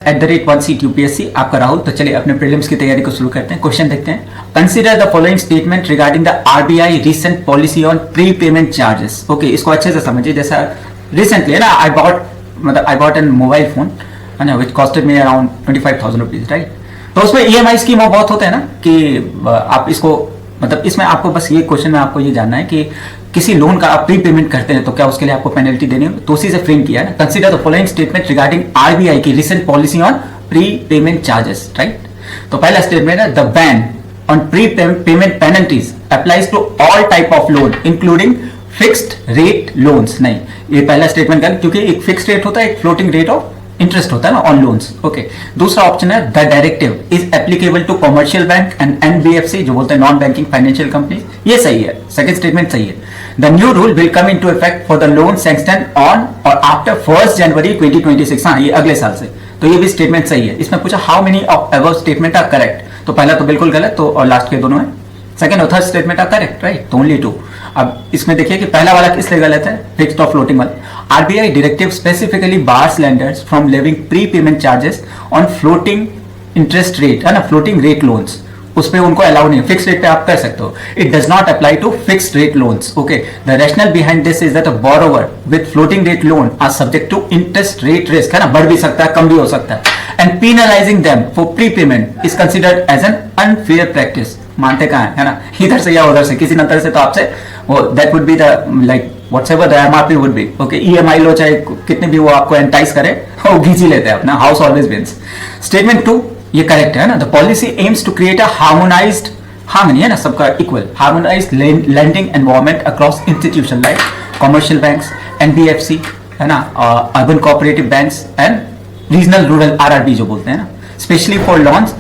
@1 seat UPSC आपका राहुल। तो चलिए अपने प्रीलिम्स की तैयारी को शुरू करते हैं। क्वेश्चन देखते हैं। Consider the following statement regarding the RBI recent policy on pre payment charges. Okay, इसको अच्छे से समझिए। जैसा रिसेंटली है ना, I bought an mobile phone है ना, which costed me around 25,000 rupees, right. तो उसमें ईएमआई स्कीम बहुत होते हैं ना कि आप इसको मतलब इसमें आपको बस ये क्वेश्चन में आपको ये जानना है कि किसी लोन का आप प्री पेमेंट करते हैं तो क्या उसके लिए आपको पेनल्टी देनी हो, तो उसी से फ्रेम किया है ना। Consider the following statement regarding RBI की recent policy on pre payment charges, right. तो पहला स्टेटमेंट है the ban on pre payment penalties applies to all type of loan including fixed rate loans. नहीं, ये पहला स्टेटमेंट कर, क्योंकि एक फिक्स्ड रेट होता है, एक फ्लोटिंग रेट ऑफ इंटरेस्ट होता है ना ऑन लोन्स। ओके, दूसरा ऑप्शन है the directive is applicable to commercial bank and NBFC, जो बोलते हैं नॉन बैंकिंग फाइनेंशियल कंपनी। ये सही है, सेकंड स्टेटमेंट सही है। The new rule will come into effect for the loan sanction on और आफ्टर 1 जनवरी 2026। हाँ, ये अगले साल से। तो ये भी स्टेटमेंट सही है। इसमें पूछा how many of above statement are correct, तो पहला तो बिल्कुल गलत, तो और लास्ट के दोनों है। सेकंड और third statement are correct, right, तो ओनली 2। अब इसमें देखिए कि पहला वाला किस लिए गलत है, फिक्स्ड और फ्लोटिंग वाला। RBI directive specifically bars lenders from levying pre payment charges on floating interest rate, है ना, फ्लोटिंग रेट लोन्स। उस पे उनको अलाउ नहीं, फिक्स रेट पे आप कर सकते हो। It does not apply to fixed rate loans. Okay, the rationale behind this is that a borrower with floating rate loan are subject to interest rate risk, है ना, बढ़ भी सकता है, कम भी हो सकता है। And penalizing them for prepayment is considered as an unfair practice। मानते कहाँ है ना, इधर से या उधर से, किसी न तरह से तो आपसे वो that would be the like whatever the MRP would be। Okay, EMI लो चाहे कितने भी वो आपको एंटाइज करे, वो घींच ही लेते हैं अपना। House always wins. स्टेटमेंट 2 ये करेक्ट है ना। The policy aims to create a harmonised, harmony है ना, सबका equal, harmonised lending environment across institution like commercial banks, NBFC, है ना, urban cooperative banks and regional rural RRB जो बोलते हैं ना, स्पेशली फॉर लॉन्स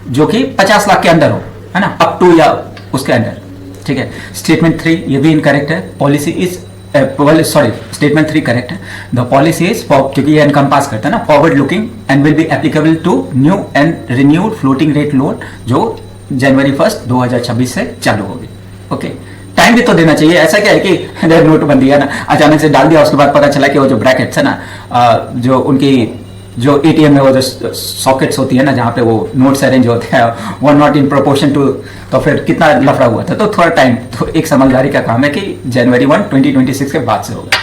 जो कि 50 लाख के अंदर हो, है ना, अप टू या उसके अंदर, ठीक है। स्टेटमेंट 3 ये भी इनकरेक्ट है। Policy is sorry, statement 3 correct है। द पॉलिसी इज, क्योंकि ये एनकम्पास करता है ना, forward looking and will be applicable to new and renewed floating rate loan जो जनवरी 1 2026 से चालू होगी। ओके, टाइम भी तो देना चाहिए। ऐसा क्या है कि नोटबंदी है ना, अचानक से डाल दिया, उसके बाद पता चला कि वो जो ब्रैकेट्स है ना, जो उनकी जो एटीएम में वो जो सॉकेट्स होती है ना, जहाँ पे वो नोट्स अरेंज होते हैं, वो नॉट इन प्रोपोर्शन टू, तो फिर कितना लफड़ा हुआ था। तो थोड़ा टाइम, तो एक समझदारी का काम है कि जनवरी 1 2026 के बाद से होगा।